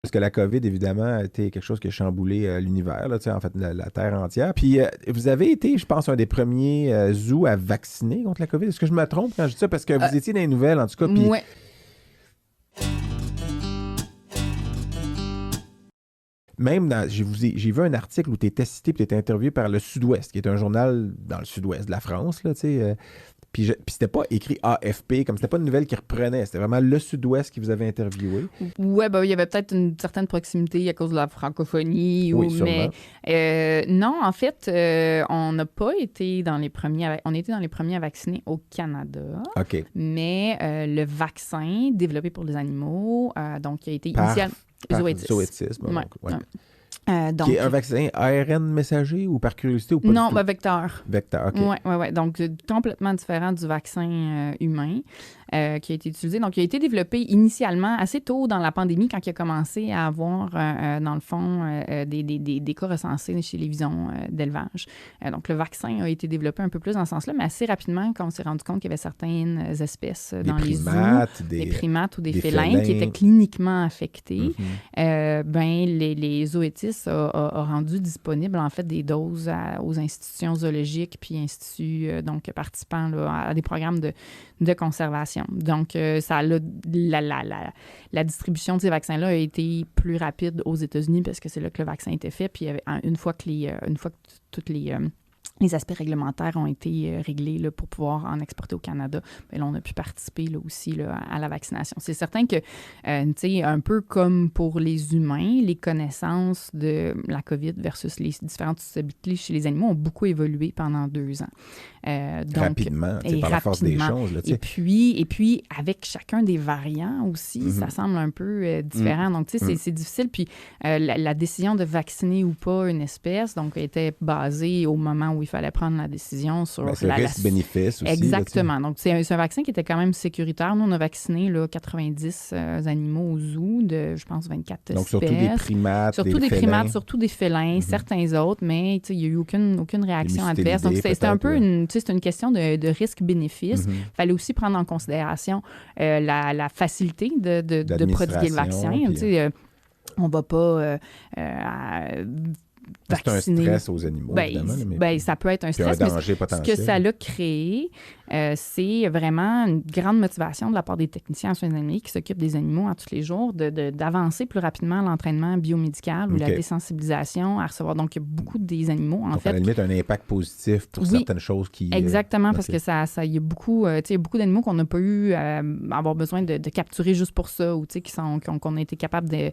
Parce que la COVID, évidemment, a été quelque chose qui a chamboulé l'univers, là, tu sais, en fait, la Terre entière. Puis, vous avez été, je pense, un des premiers zoos à vacciner contre la COVID. Est-ce que je me trompe quand je dis ça? Parce que vous étiez dans les nouvelles, en tout cas, puis Ouais. même j'ai vu un article où tu étais cité et tu étais interviewé par le Sud-Ouest, qui est un journal dans le Sud-Ouest de la France, là, tu sais. Puis c'était pas écrit AFP, comme c'était pas une nouvelle qui reprenait, c'était vraiment le Sud-Ouest qui vous avait interviewé. Ouais, ben, il y avait peut-être une certaine proximité à cause de la francophonie. Oui, Mais non, en fait, on n'a pas été dans les premiers. On était dans les premiers à vacciner au Canada. OK. Mais le vaccin développé pour les animaux, donc qui a été Par initialement. zoétisme. Ouais, Donc, ouais. Donc, qui est un vaccin ARN messager ou par curiosité ou pas non, du tout? ben, vecteur. Vecteur, OK. Oui. Donc, complètement différent du vaccin humain qui a été utilisé. Donc, il a été développé initialement assez tôt dans la pandémie quand il a commencé à avoir, dans le fond, des cas recensés chez les visons d'élevage. Donc, le vaccin a été développé un peu plus dans ce sens-là, mais assez rapidement, quand on s'est rendu compte qu'il y avait certaines espèces dans les zoos, des primates ou des félins qui étaient cliniquement affectés, ben, les zoétistes a rendu disponibles, en fait, des doses aux institutions zoologiques puis instituts donc participants là, à des programmes de conservation. Donc, ça la distribution de ces vaccins-là a été plus rapide aux États-Unis parce que c'est là que le vaccin était fait. Puis, une fois que toutes les aspects réglementaires ont été réglés là, pour pouvoir en exporter au Canada, bien, là, on a pu participer là, aussi là, à la vaccination. C'est certain que, tu sais, un peu comme pour les humains, les connaissances de la COVID versus les différentes susceptibilités chez les animaux ont beaucoup évolué pendant 2 ans. Donc, rapidement, par la force des choses. Là, et puis, avec chacun des variants aussi, ça semble un peu différent. Donc, tu sais, c'est difficile. Puis, la décision de vacciner ou pas une espèce, donc, était basée au moment où il fallait prendre la décision sur c'est le risque-bénéfice aussi. Exactement. Là, donc, c'est un vaccin qui était quand même sécuritaire. Nous, on a vacciné là, 90 animaux au zoo de, je pense, 24 donc, espèces. Surtout des primates, surtout des félins, certains autres, mais il n'y a eu aucune réaction adverse. Donc, c'était un peu c'est une question de risque-bénéfice. Il fallait aussi prendre en considération la facilité de prodiguer le vaccin. On ne va pas vacciner. C'est un stress aux animaux, évidemment. Mais ça peut être un stress. Un danger potentiel. Ce que ça l'a créé, c'est vraiment une grande motivation de la part des techniciens en soins animaliers qui s'occupent des animaux tous les jours d'avancer plus rapidement l'entraînement biomédical ou la désensibilisation à recevoir. Donc, il y a beaucoup des animaux, en fait. À la limite, un impact positif pour certaines choses qui... Exactement, parce que il y a beaucoup d'animaux qu'on n'a pas eu à avoir besoin de capturer juste pour ça ou qu'on a été capable de...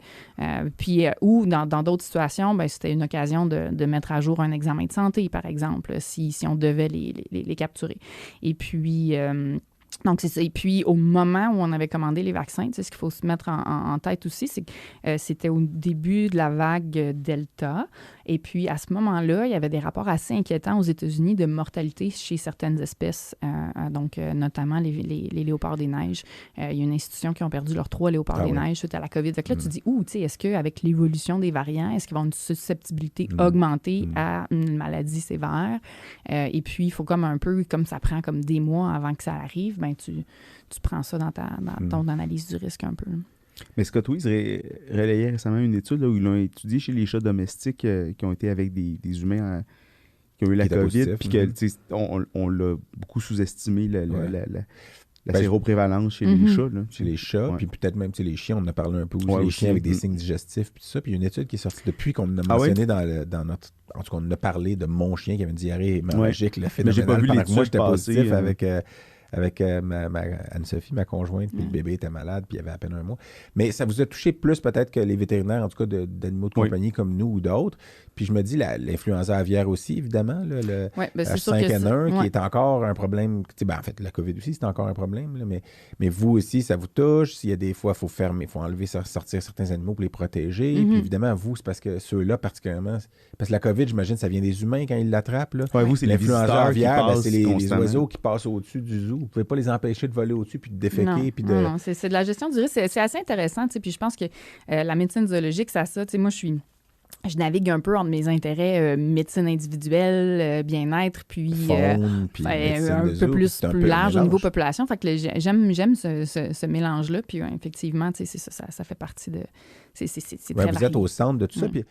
ou dans d'autres situations, ben, c'était une occasion de mettre à jour un examen de santé, par exemple, si on devait les capturer. Et puis... donc, c'est ça. Et puis, au moment où on avait commandé les vaccins, ce qu'il faut se mettre en tête aussi, c'est que c'était au début de la vague Delta. Et puis, à ce moment-là, il y avait des rapports assez inquiétants aux États-Unis de mortalité chez certaines espèces, donc notamment les léopards des neiges. Il y a une institution qui ont perdu leurs 3 léopards des neiges suite à la COVID. Donc là, tu dis, est-ce qu'avec l'évolution des variants, est-ce qu'ils vont avoir une susceptibilité augmentée à une maladie sévère? Et puis, il faut comme un peu, comme ça prend comme des mois avant que ça arrive, ben tu prends ça dans ton analyse du risque un peu. Mais Scott Wyss relayait récemment une étude là, où ils l'ont étudié chez les chats domestiques qui ont été avec des humains qui ont eu la COVID, puis on l'a beaucoup sous-estimé, la séroprévalence chez les chats. Là. Chez les chats, puis peut-être même les chiens, on en a parlé un peu aussi, les chiens avec des signes digestifs, puis tout ça. Puis il y a une étude qui est sortie depuis qu'on a mentionné dans notre... En tout cas, on a parlé de mon chien qui avait une diarrhée hémorragique, le phénoménal. J'ai pas vu pendant que moi, j'étais passer, positif avec Anne-Sophie, ma conjointe, puis le bébé était malade, puis il y avait à peine 1 mois. Mais ça vous a touché plus peut-être que les vétérinaires, en tout cas d'animaux de compagnie comme nous ou d'autres. Puis je me dis, l'influenza aviaire aussi, évidemment, là, le H5N1, qui est encore un problème. En fait, la COVID aussi, c'est encore un problème. Là, mais vous aussi, ça vous touche. S'il y a des fois, il faut fermer, il faut enlever, sortir certains animaux pour les protéger. Puis évidemment, vous, c'est parce que ceux-là, particulièrement... Parce que la COVID, j'imagine, ça vient des humains quand ils l'attrapent. Là. Vous, c'est l'influenza aviaire, c'est les oiseaux qui passent au-dessus du zoo. Vous ne pouvez pas les empêcher de voler au-dessus puis de déféquer. Non, c'est de la gestion du risque. C'est assez intéressant. Puis je pense que la médecine zoologique, ça. Moi, je suis je navigue un peu entre mes intérêts médecine individuelle, bien-être, puis, Faune, puis un peu plus large au niveau population. Fait que j'aime ce mélange-là. Puis effectivement, c'est ça fait partie de... C'est très vous êtes au centre de tout ça. Puis